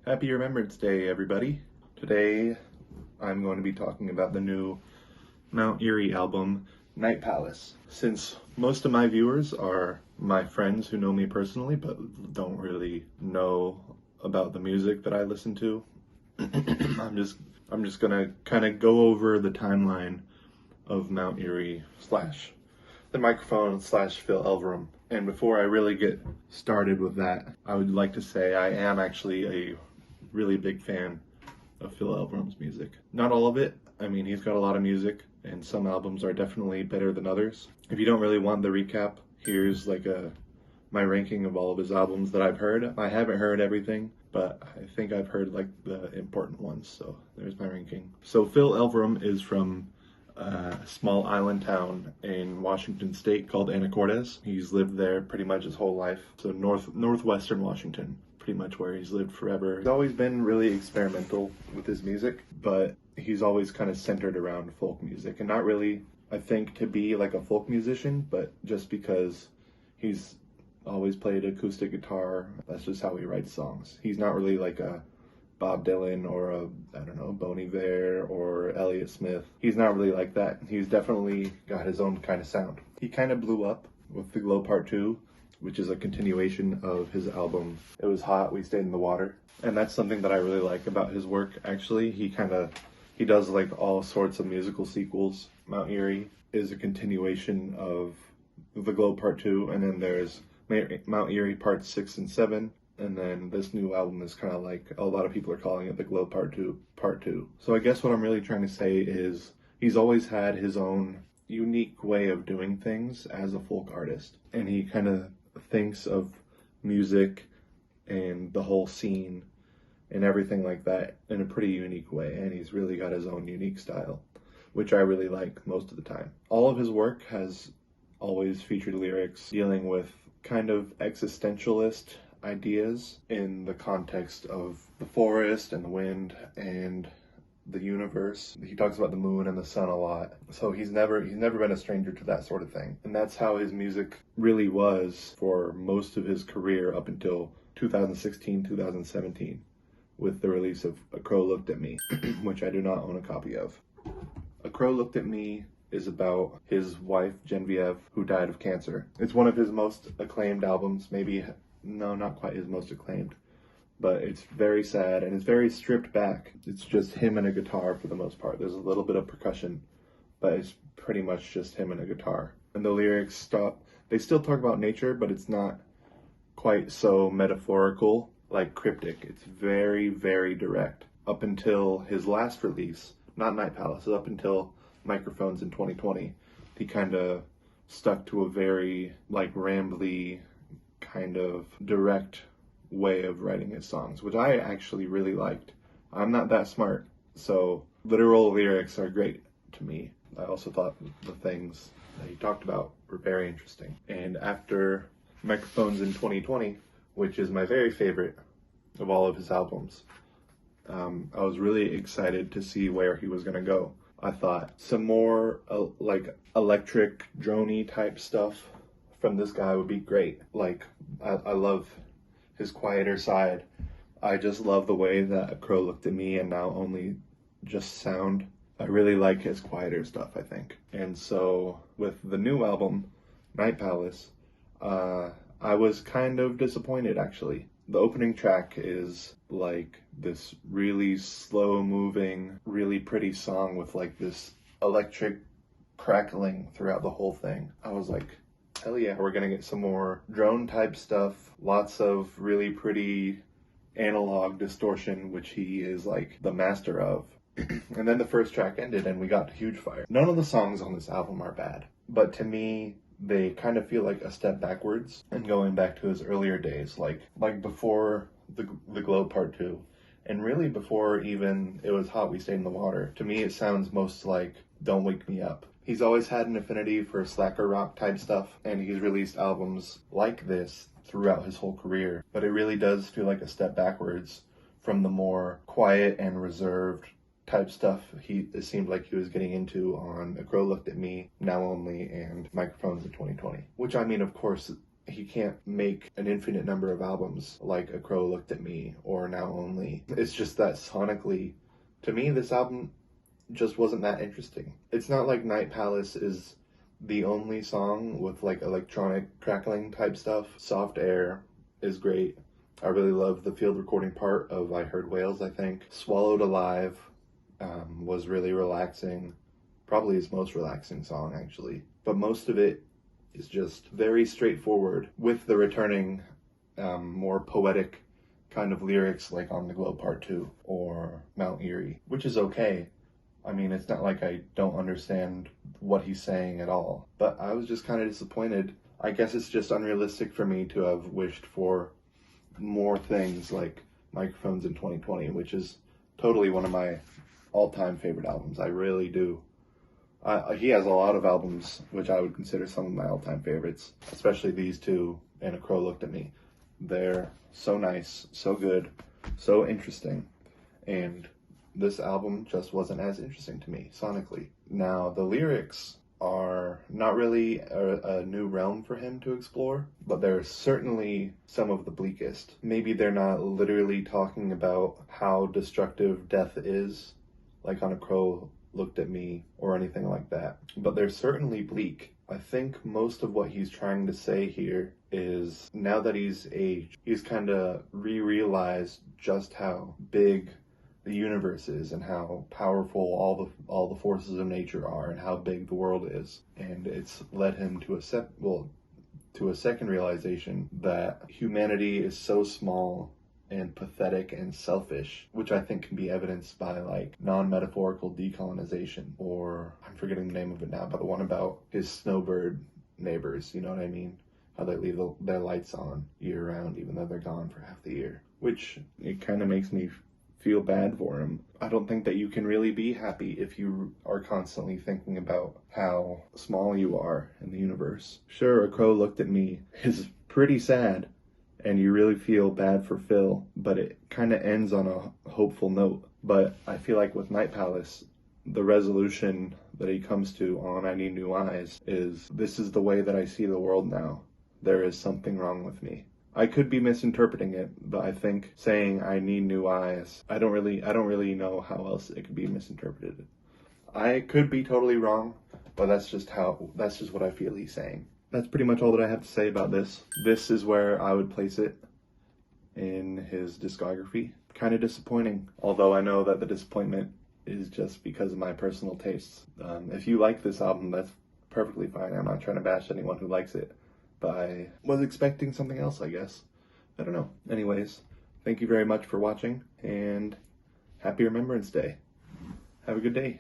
Happy Remembrance Day, everybody. Today, I'm going to be talking about the new Mount Eerie album, Night Palace. Since most of my viewers are my friends who know me personally, but don't really know about the music that I listen to, I'm just gonna kind of go over the timeline of Mount Eerie slash the microphone slash Phil Elverum. And before I really get started with that, I would like to say I am actually a really big fan of Phil Elverum's music. Not all of it. I mean, he's got a lot of music, and some albums are definitely better than others. If you don't really want the recap, here's like my ranking of all of his albums that I've heard. I haven't heard everything, but I think I've heard like the important ones, so there's my ranking. So Phil Elverum is from a small island town in Washington state called Anacortes. He's lived there pretty much his whole life. So northwestern Washington, pretty much where he's lived forever. He's always been really experimental with his music, but he's always kind of centered around folk music, and not really, I think, to be like a folk musician, but just because he's always played acoustic guitar. That's just how he writes songs. He's not really like a Bob Dylan or I don't know, Bon Iver or Elliott Smith. He's not really like that. He's definitely got his own kind of sound. He kind of blew up with The Glow Part 2, which is a continuation of his album It Was Hot, We Stayed in the Water. And that's something that I really like about his work, actually. He does like all sorts of musical sequels. Mount Eerie is a continuation of The Glow Part 2, and then there's Mount Eerie Parts 6 and 7. And then this new album is kind of like, a lot of people are calling it The Glow Part 2. So I guess what I'm really trying to say is he's always had his own unique way of doing things as a folk artist. And he kind of thinks of music and the whole scene and everything like that in a pretty unique way. And he's really got his own unique style, which I really like most of the time. All of his work has always featured lyrics dealing with kind of existentialist ideas in the context of the forest and the wind and the universe. He talks about the moon and the sun a lot. So he's never been a stranger to that sort of thing. And that's how his music really was for most of his career up until 2016, 2017, with the release of A Crow Looked at Me, which I do not own a copy of. A Crow Looked at Me is about his wife, Genevieve, who died of cancer. It's one of his most acclaimed albums, no, not quite his most acclaimed, but it's very sad and it's very stripped back. It's just him and a guitar for the most part. There's a little bit of percussion, but it's pretty much just him and a guitar. And the lyrics they still talk about nature, but it's not quite so metaphorical, like cryptic. It's very, very direct. Up until his last release, not Night Palace, up until Microphones in 2020, he kind of stuck to a very like rambly, kind of direct way of writing his songs, which I actually really liked. I'm not that smart, so literal lyrics are great to me. I also thought the things that he talked about were very interesting. And after Microphones in 2020, which is my very favorite of all of his albums, I was really excited to see where he was going to go. I thought some more like electric droney type stuff from this guy would be great. Like, I love his quieter side. I just love the way that A Crow Looked at Me and Now Only Just sound. I really like his quieter stuff, I think. And so with the new album, Night Palace, I was kind of disappointed, actually. The opening track is like this really slow moving, really pretty song with like this electric crackling throughout the whole thing. I was like, hell yeah, we're gonna get some more drone type stuff, lots of really pretty analog distortion, which he is like the master of. And then the first track ended and we got Huge Fire. None of the songs on this album are bad, but to me, they kind of feel like a step backwards and going back to his earlier days, like before the Glow Part 2, and really before even It Was Hot, We Stayed in the Water. To me, it sounds most like Don't Wake Me Up. He's always had an affinity for slacker rock type stuff, and he's released albums like this throughout his whole career, but it really does feel like a step backwards from the more quiet and reserved type stuff it seemed like he was getting into on A Crow Looked at Me, Now Only, and Microphones in 2020. Which, I mean, of course, he can't make an infinite number of albums like A Crow Looked at Me or Now Only. It's just that sonically, to me, this album just wasn't that interesting. It's not like Night Palace is the only song with like electronic crackling type stuff. Soft Air is great. I really love the field recording part of I Heard Whales, I think. Swallowed Alive was really relaxing. Probably his most relaxing song, actually. But most of it is just very straightforward with the returning more poetic kind of lyrics like On the Glow Part 2 or Mount Eerie, which is okay. I mean, it's not like I don't understand what he's saying at all, but I was just kind of disappointed. I guess it's just unrealistic for me to have wished for more things like Microphones in 2020, which is totally one of my all-time favorite albums. I really do. He has a lot of albums which I would consider some of my all-time favorites, especially these two and A Crow Looked at Me. They're so nice, so good, so interesting, and this album just wasn't as interesting to me sonically. Now, the lyrics are not really a new realm for him to explore, but they're certainly some of the bleakest. Maybe they're not literally talking about how destructive death is, like on A Crow Looked at Me or anything like that, but they're certainly bleak. I think most of what he's trying to say here is now that he's aged, he's kind of realized just how big the universe is and how powerful all the forces of nature are and how big the world is, and it's led him to a second realization that humanity is so small and pathetic and selfish, which I think can be evidenced by like non-metaphorical decolonization, or I'm forgetting the name of it now, but the one about his snowbird neighbors, you know what I mean? How they leave their lights on year round even though they're gone for half the year, which it kind of makes me feel bad for him. I don't think that you can really be happy if you are constantly thinking about how small you are in the universe. Sure, A Crow Looked at Me is pretty sad, and you really feel bad for Phil, but it kind of ends on a hopeful note. But I feel like with Night Palace, the resolution that he comes to on I Need New Eyes is, this is the way that I see the world now. There is something wrong with me. I could be misinterpreting it, but I think saying I need new eyes, I don't really know how else it could be misinterpreted. I could be totally wrong, but that's just what I feel he's saying. That's pretty much all that I have to say about this. This is where I would place it in his discography. Kind of disappointing, although I know that the disappointment is just because of my personal tastes. If you like this album, that's perfectly fine. I'm not trying to bash anyone who likes it, but I was expecting something else, I guess. I don't know. Anyways, thank you very much for watching, and happy Remembrance Day. Have a good day.